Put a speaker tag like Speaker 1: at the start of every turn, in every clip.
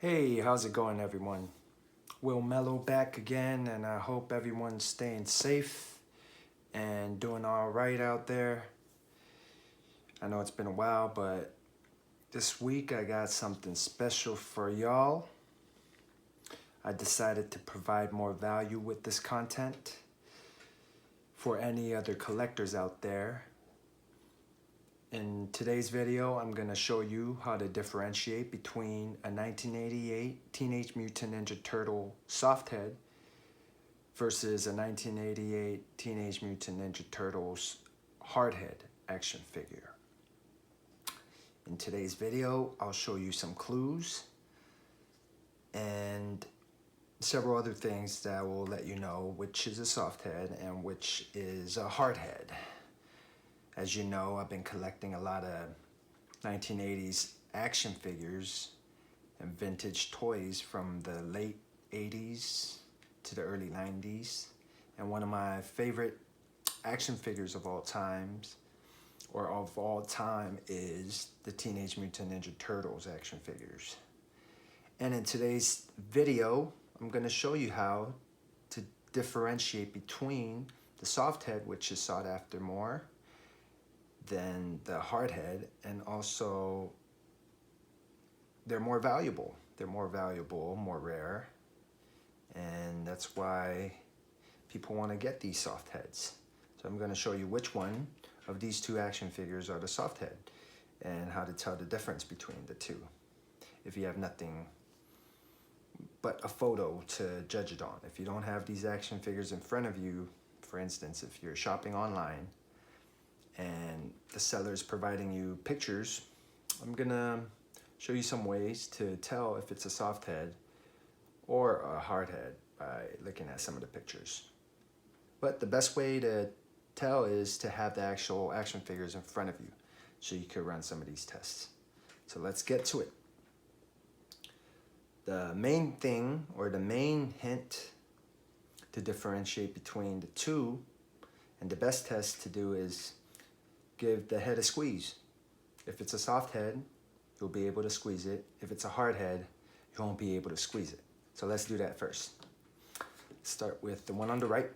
Speaker 1: Hey, how's it going, everyone? Will Mellow back again, and I hope everyone's staying safe and doing all right out there. I know it's been a while, but this week I got something special for y'all. I decided to provide more value with this content for any other collectors out there. In today's video, I'm going to show you how to differentiate between a 1988 Teenage Mutant Ninja Turtle softhead versus a 1988 Teenage Mutant Ninja Turtles hardhead action figure. In today's video, I'll show you some clues and several other things that will let you know which is a softhead and which is a hardhead. As you know, I've been collecting a lot of 1980s action figures and vintage toys from the late 80s to the early 90s. And one of my favorite action figures of all time is the Teenage Mutant Ninja Turtles action figures. And in today's video, I'm going to show you how to differentiate between the softhead, which is sought after more than the hardhead, and also they're more valuable. They're more valuable, more rare, and that's why people want to get these softheads. So I'm going to show you which one of these two action figures are the softhead and how to tell the difference between the two if you have nothing but a photo to judge it on. If you don't have these action figures in front of you, for instance, if you're shopping online and the seller is providing you pictures, I'm gonna show you some ways to tell if it's a softhead or a hardhead by looking at some of the pictures. But the best way to tell is to have the actual action figures in front of you so you could run some of these tests. So let's get to it. The main thing, or the main hint to differentiate between the two, and the best test to do, is give the head a squeeze. If it's a soft head, you'll be able to squeeze it. If it's a hard head, you won't be able to squeeze it. So let's do that first. Start with the one on the right.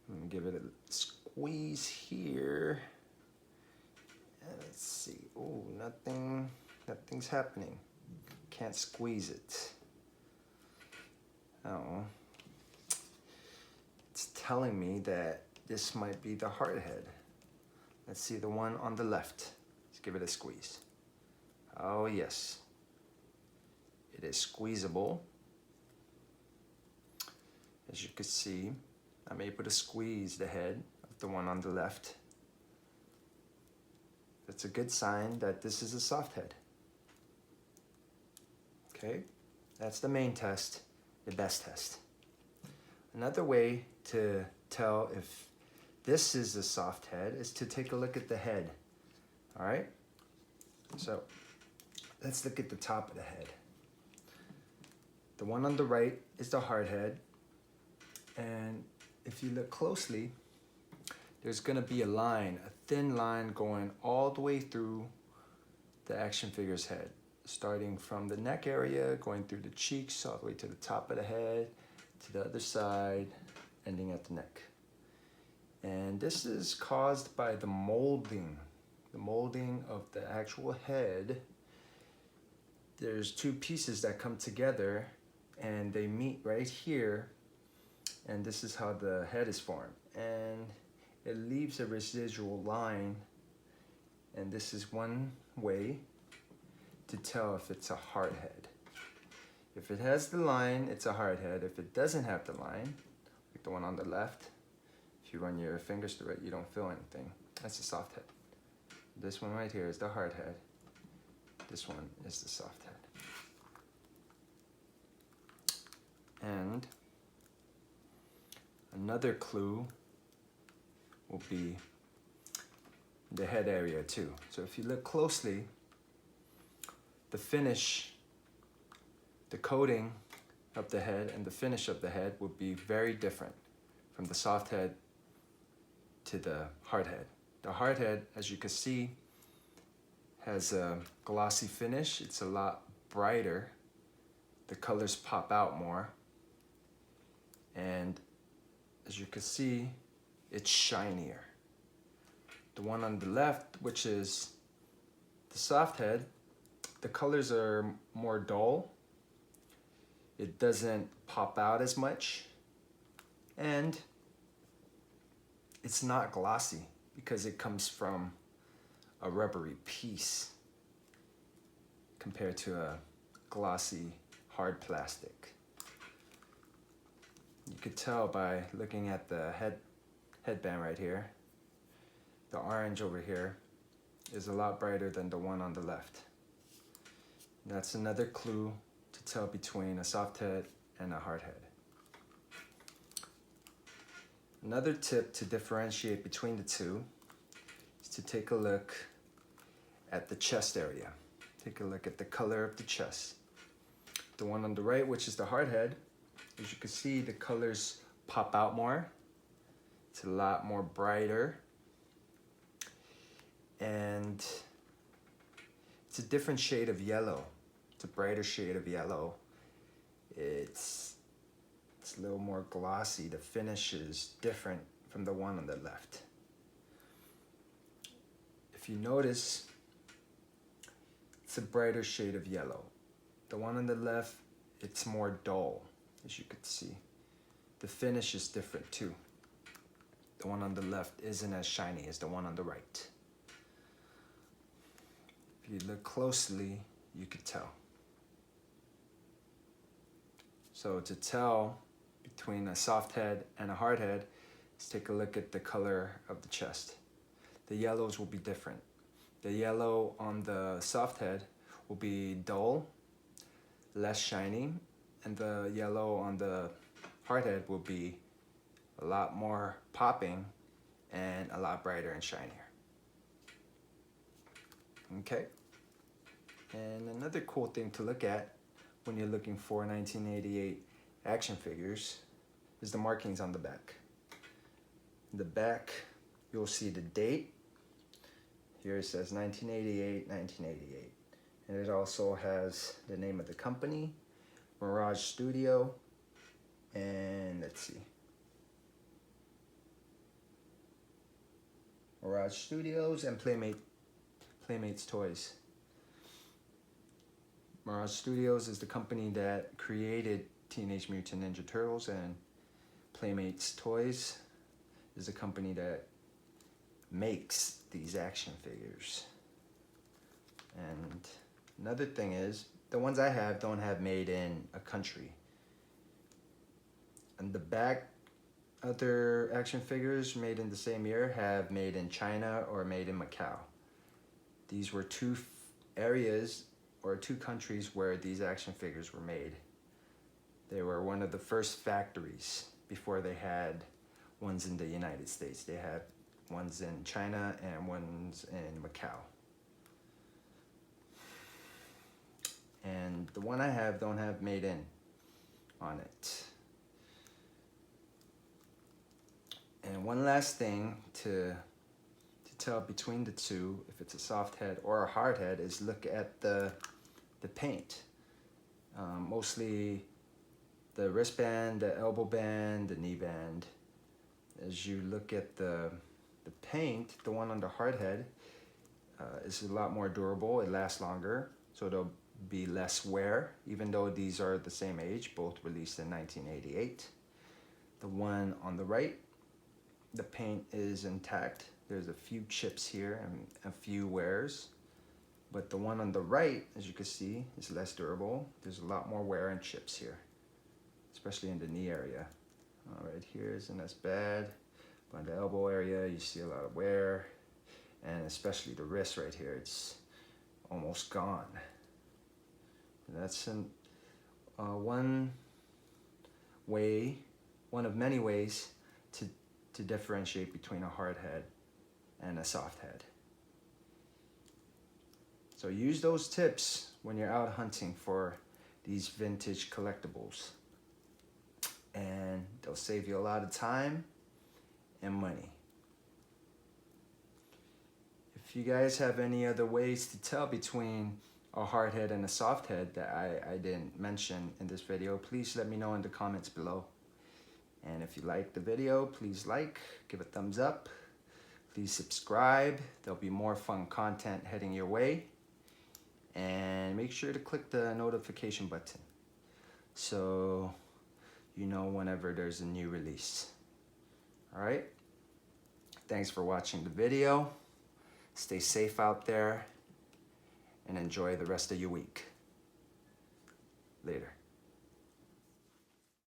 Speaker 1: I'm gonna give it a squeeze here. And let's see. Oh, nothing's happening. Can't squeeze it. Oh, it's telling me that this might be the hard head. Let's see the one on the left. Let's give it a squeeze. Oh yes, it is squeezable. As you can see, I'm able to squeeze the head of the one on the left. That's a good sign that this is a soft head. Okay, that's the main test, the best test. Another way to tell if this is a soft head is to take a look at the head. All right, so let's look at the top of the head. The one on the right is the hard head, and if you look closely, there's gonna be a line, a thin line going all the way through the action figure's head, starting from the neck area, going through the cheeks, all the way to the top of the head, to the other side, ending at the neck. And this is caused by the molding of the actual head. There's two pieces that come together and they meet right here, and this is how the head is formed. And it leaves a residual line, and this is one way to tell if it's a hard head. If it has the line, it's a hard head. If it doesn't have the line, like the one on the left, if you run your fingers through it, you don't feel anything. That's a soft head. This one right here is the hard head. This one is the soft head. And another clue will be the head area too. So if you look closely, the finish, the coating of the head and the finish of the head will be very different from the soft head to the hard head. The hard head, as you can see, has a glossy finish. It's a lot brighter, the colors pop out more, and as you can see, it's shinier. The one on the left, which is the soft head, the colors are more dull. It doesn't pop out as much, and it's not glossy because it comes from a rubbery piece compared to a glossy hard plastic. You could tell by looking at the headband right here. The orange over here is a lot brighter than the one on the left. That's another clue to tell between a soft head and a hard head. Another tip to differentiate between the two is to take a look at the chest area. Take a look at the color of the chest. The one on the right, which is the hard head, as you can see, the colors pop out more. It's a lot more brighter. And it's a different shade of yellow. It's a brighter shade of yellow. It's a little more glossy. The finish is different from the one on the left. If you notice, it's a brighter shade of yellow. The one on the left, it's more dull, as you could see. The finish is different too. The one on the left isn't as shiny as the one on the right. If you look closely, you could tell. So to tell between a soft head and a hard head, let's take a look at the color of the chest. The yellows will be different. The yellow on the soft head will be dull, less shiny, and the yellow on the hard head will be a lot more popping and a lot brighter and shinier. Okay, and another cool thing to look at when you're looking for 1988 action figures is the markings on the back. In the back, you'll see the date. Here it says 1988, 1988. And it also has the name of the company, Mirage Studio, and let's see. Mirage Studios and Playmates Toys. Mirage Studios is the company that created Teenage Mutant Ninja Turtles, and Playmates Toys is the company that makes these action figures. And another thing is, the ones I have don't have made in a country. And the back, other action figures made in the same year have made in China or made in Macau. These were two areas or two countries where these action figures were made. They were one of the first factories before they had ones in the United States. They had ones in China and ones in Macau. And the one I have don't have made in on it. And one last thing to tell between the two, if it's a soft head or a hard head, is look at the paint. Mostly the wristband, the elbow band, the knee band. As you look at the paint, the one on the hard head is a lot more durable. It lasts longer, so there'll be less wear, even though these are the same age, both released in 1988. The one on the right, the paint is intact. There's a few chips here and a few wears. But the one on the right, as you can see, is less durable. There's a lot more wear and chips here, especially in the knee area. Right here isn't as bad, but in the elbow area, you see a lot of wear, and especially the wrist right here, it's almost gone. And that's one of many ways to differentiate between a hard head and a soft head. So use those tips when you're out hunting for these vintage collectibles, and they'll save you a lot of time and money. If you guys have any other ways to tell between a hard head and a soft head that I didn't mention in this video, please let me know in the comments below. And if you like the video, please like, give a thumbs up, please subscribe. There'll be more fun content heading your way. And make sure to click the notification button so you know whenever there's a new release. All right, thanks for watching the video. Stay safe out there and enjoy the rest of your week. Later.